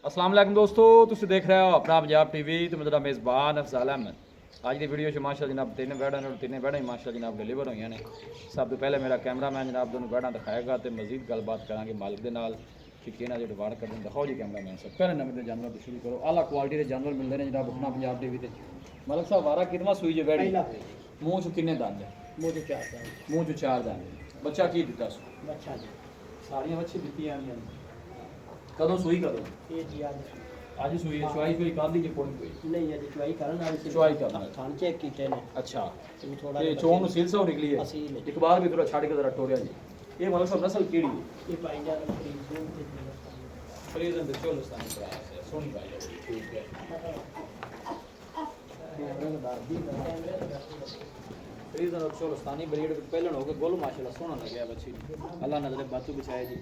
अस्सलाम वालेकुम दोस्तों, तुम देख रहे हो अपना पंजाब टीवी। तो मेरा मेज़बान अफजाल अहमद। आज की वीडियो माशा जनाब तीन बैड़ा ने तीन बैड़ा माशा जनाब डिलीवर हुई ने। सब तो पहले मेरा कैमरा मैन जनाब दोनों बैड़ा दिखाएगा तो मजीद गलबात करा मालिक के नाल कि किना जो डिवाड़ कर दिखाओ जी कैमरा मैन सब पहले नंबर के जानवर तो शुरू करो। आला क्वालिटी के जानवर मिलते हैं जनाब अपना पंजाब टीवी से। मलिक साहब वारा कितना सूई जो बैड़ी मूँह चो किन्ने दंद है? मूँह चो चार दंद। बच्चा की दिता सो? बच्चा जी सारियां बच्चे दित्ती कदों सूई कदों? ये जी आज सूई है। चुआई कोई कर दी जे कोई कोई नहीं है जी चुआई करन वाली सी चुआई करना है। थान चेक कीते ने। अच्छा तो थोड़ा ये चोन नु सील सौ निकली है। असील है। एक बार भी थोड़ा छाड़ के जरा टोरिया जी। ये मतलब सब नस्ल केड़ी है? ये पाई जा रही है फ्रीजन दे चोलस्तानी क्रास है। सोनी भाई है। ठीक है। फ्रीजन और चोलस्तानी ब्रीड पहले हो गए गोलू माशाल्लाह सोना लग गया बच्ची। अल्लाह ने तेरे बातों बिछाए जी।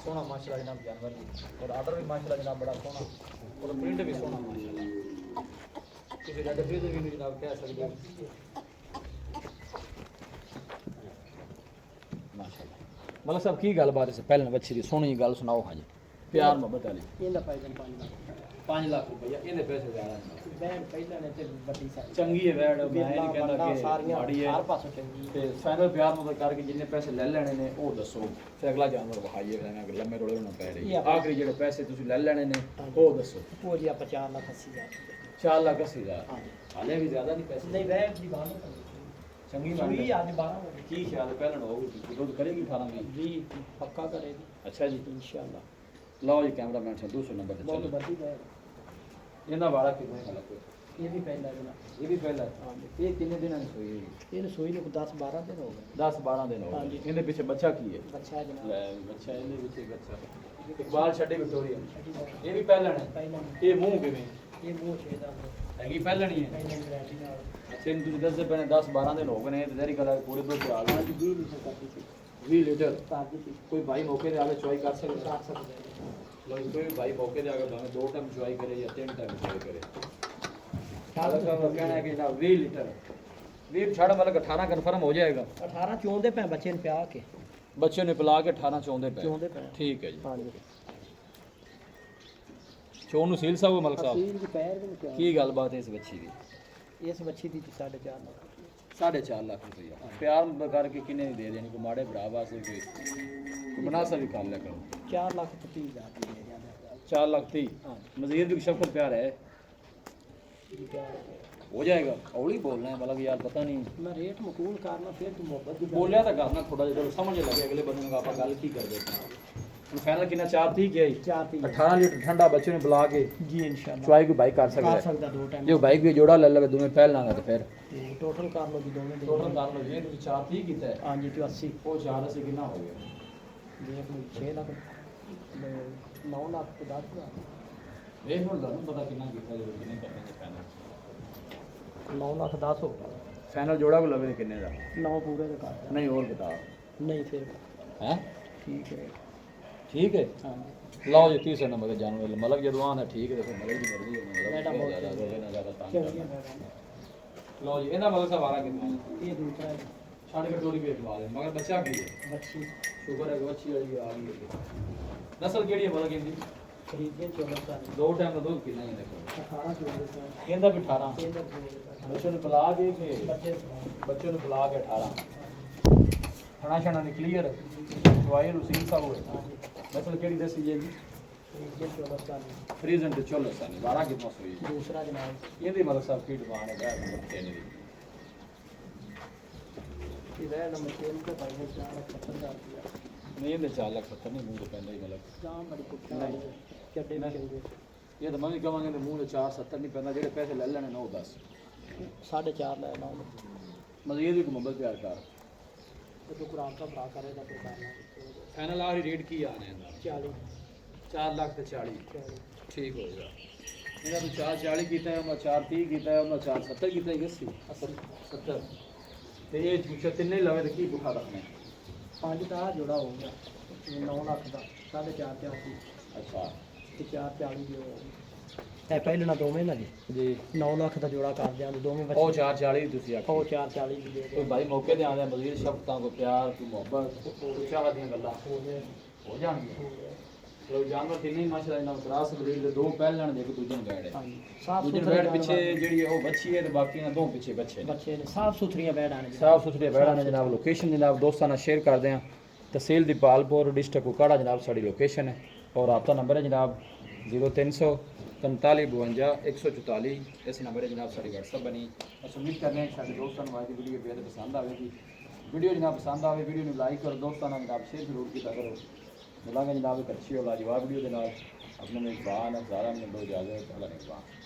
सोना माशाल्लाह जनाब जानवर जी और आर्डर भी माशाल्लाह जनाब बड़ा सोना और प्रिंट भी सोना माशाल्लाह। किसी रेड फ्रीजर भी जनाब कह सकते हो माशाल्लाह। मतलब सब की गल बात है पहले बच्ची दी सोनी गल सुनाओ। हाँ जी प्यार मोहब्बत वाली। इंदा पैसा 5 लाख रुपया इहदे पैसे ज्यादा नहीं। बैठ पहले ने ते बड़ी सारी चंगी है बैठ मैं नहीं कहंदा कि सारियां माड़ी है हर पासों चंगी ते फाइनल प्यार मोहब्बत करके जिन्ने पैसे ले लेने ने वो दसो फिर अगला जानवर वहाइए फिर लम्बे रोड़े ना पै रही आखिरी जेडे पैसे तुसी ले लेने ने वो दसो। वो जी आप 4,80,000 4,80,000 हां हाले भी ज्यादा नहीं पैसे नहीं बैठ दी बानो चंगी सुई बात आज 12 की ख्याल है पहले होगी दूध करेगी 18 में जी पक्का करेगी अच्छा जी इंशाल्लाह। लो जी कैमरा मैन से दूसरे नंबर पे बहुत चलो बड़ी है इना वाला कितने का लगता ये भी पहला दिन ये भी पहला हां ये कितने दिन में सोई है? ये सोई को 10-12 दिन हो गए 10-12 दिन हो हाँ गए। जी। इनके पीछे बच्चा की है? बच्चा है जनाब ले बच्चा इनके पीछे बच्चा इकबाल छड्डी विक्टोरिया ये भी पहला है। पहला ये मुंह किवें ये वो छेदा हैगी पहला नहीं है? पहला ग्रेटी नाल अच्छा इन तुझे 10 से पहले 10-12 दिन हो गए ने तेरी गल पूरे दो चाल आज 20 लीटर कर दी 20 लीटर ताजी थी कोई भाई मौके पे आके चुआई कर सकता है? 700 लो कोई भाई मौके पे आके भाਵੇਂ 2 टाइम चुआई करे या 3 टाइम चुआई करे। अठारह का कहना है कि ना 20 लीटर 20 छाड़ मतलब 18 कंफर्म हो जाएगा। 18 चोंदे पे बच्चे ने प्या के बच्चे ने पिला के 18 चौंदे पे चोंदे पे ठीक है जी। हां जी चोन नु सील साहब मलक साहब असील की पैर भी नहीं प्या की गलबात है इस बच्ची दी? इस बच्ची दी 4.5 लाख 4.5 लाख रुपया प्यार करके किन्ने दे देनी कोई माड़े भरा वास्ते कोई मुनासा भी कर लिया करो। 4 लाख 30,000 की दे दिया 4 लाख 30 हां मजीद भी शक्कर प्यार है जी प्यार हो जाएगा। औली बोलना है मतलब यार पता नहीं मैं रेट मकबूल करना फिर तू मोहब्बत दी बोलिया तो करना थोड़ा जो समझ लगे अगले बंदे को आप गल की कर देते हैं। फाइनल कितना 4 थी क्या 4 18 लीटर ठंडा बच्चे ने बुला के जी इंशाल्लाह चुआई कोई भाई कर सकता कर है। सकदा दो टाइम जो बाइक भी जोड़ा ले ले दोनों पहल ना तो फिर टोटल कर लो जी दोनों टोटल कर लो ये 4 थी कितना है? हां जी तो 80 वो 4 से कितना हो गया? देख लो 6 लाख 9 लाख 10 हजार देख लो दानू पता कितना कितना जो कितने करने से फाइनल 9 लाख 10 हो गया फाइनल जोड़ा को लगे कितने का? 9 पूरे का कर नहीं और बता नहीं फिर हैं ठीक है ठीक है। हां जी लाओ जी तीसरे नंबर के जानवर मलक जदवान है ठीक है। मलक की मर्जी है बेटा बहुत ज्यादा चलिए मैडम लो जी इना मलक साहब आ रहा कितना ये दूसरा है साढ़े कटोरी पे माल है मगर बच्चा की है बच्ची शुगर है कि बच्ची वाली आ गई है। नस्ल केड़ी है मलक इनकी? खरीदे 14 साल 2 टाइम का दूध कितना है देखो 18 14 साल कहंदा भी 18 केंद्र में बच्चों ने बुला के बच्चे बच्चों ने बुला के 18 खाना शाना ने क्लियर दवाई रुसील साहब हां हुए जी नस्ल केड़ी दसी जाएगी? खरीदे 14 साल फ्रीजन ते चलो सानी 12 कितना सोई दूसरा जनाब ये दी मलक साहब की दुकान है बैठ नंबर 3 दी ये नंबर 3 को भाई 4 लाख 70 हजार दिया नहीं ये 4 लाख 70 नहीं मुंह पैंदा ही मलक जाम बड़ी कुत्ता है चड्डे में चलदे ये तो मैं भी कहांगे तो मुंह 470 नहीं पैंदा जेडे पैसे ले लेने 9 10 4.5 लाख 9 मतलब ये भी को मोहब्बत प्यार कर तो जो कुरान का भरा करेगा फिर करना फाइनल आखिरी रेट की आने है 40 4 लाख ते 40 40 ठीक होएगा। मेरा तो 440 कीता है मैं 430 कीता है मैं 470 कीता है 80 70 ते ये पूछा तिन्ने ही लगे तो की बुखा रखने 5 का जोड़ा हो गया 9 लाख का 4.5 ते 80 अच्छा ਤੇ 440 ਦਿਓ ਇਹ ਪਹਿਲੇ ਨਾ ਦੋਵੇਂ ਨਾ ਜੀ जी 9 ਲੱਖ ਦਾ ਜੋੜਾ ਕਰ ਦਿਆਂਗੇ ਦੋਵੇਂ ਉਹ ਬੱਚੇ 440 ਤੁਸੀਂ ਆਖੋ ਉਹ 440 ਵੀ ਦੇ ਕੋਈ ਭਾਈ ਮੌਕੇ ਤੇ ਆਉਂਦੇ ਮਜ਼ੀਦ ਸ਼ਬਦਾਂ ਕੋ ਪਿਆਰ ਕੋਈ ਮੁਹੱਬਤ ਕੋਈ ਚਾਹ ਦੀਆਂ ਗੱਲਾਂ ਹੋ ਗਏ ਹੋ ਜਾਣਗੀਆਂ ਲੋ ਜਾਨਵਰ ਤਿੰਨੇ ਮਾਸ਼ਾਅੱਲਾ ਇਹਨਾਂ ਕਰਾਸ ਬਰੀਡ ਦੇ ਦੋ ਪਹਿਲਣ ਦੇ ਇੱਕ ਦੂਜੇ ਨੂੰ ਬੈੜ ਹੈ ਹਾਂਜੀ ਸਾਫ ਦੂਜੇ ਸੁਥਰੇ ਬੈੜ ਪਿੱਛੇ ਜਿਹੜੀ ਉਹ ਬੱਚੀ ਹੈ ਤੇ ਬਾਕੀ ਨਾ ਦੋ ਪਿੱਛੇ ਬੱਚੇ ਨੇ ਬੱਚੇ ਨੇ ਸਾਫ ਸੁਥਰੀਆਂ ਬੈੜਾਂ ਨੇ ਸਾਫ ਸੁਥਰੇ ਬੈੜਾਂ ਨੇ ਜਨਾਬ ਲੋਕੇਸ਼ਨ ਜਨਾਬ ਦੋਸਤਾਂ ਨਾਲ ਸ਼ੇਅਰ ਕਰਦੇ ਹਾਂ ਤਹਿਸੀਲ ਦੀਪਾਲਪੁਰ ਡਿਸਟ੍ਰਿਕਟ ਕੁਕਾੜਾ ਜਨਾਬ ਸਾਡੀ ਲੋਕੇਸ਼ਨ ਹੈ और आपका नंबर है जनाब 0300 45 52 144 इस नंबर है जनाब सारी व्हाट्सअप बनी बस उम्मीद करने हैं सारे दोस्तों को आज की वीडियो बेहद पसंद आएगी वीडियो जनाब पसंद आए वीडियो को लाइक करो दोस्तों ने जनाब शेयर जरूर किया करो मिलेंगे जनाब एक अच्छी और लाजवाब वीडियो के नाल अपने मेजबान अफजारा में दो इजाजत अल्लाह ने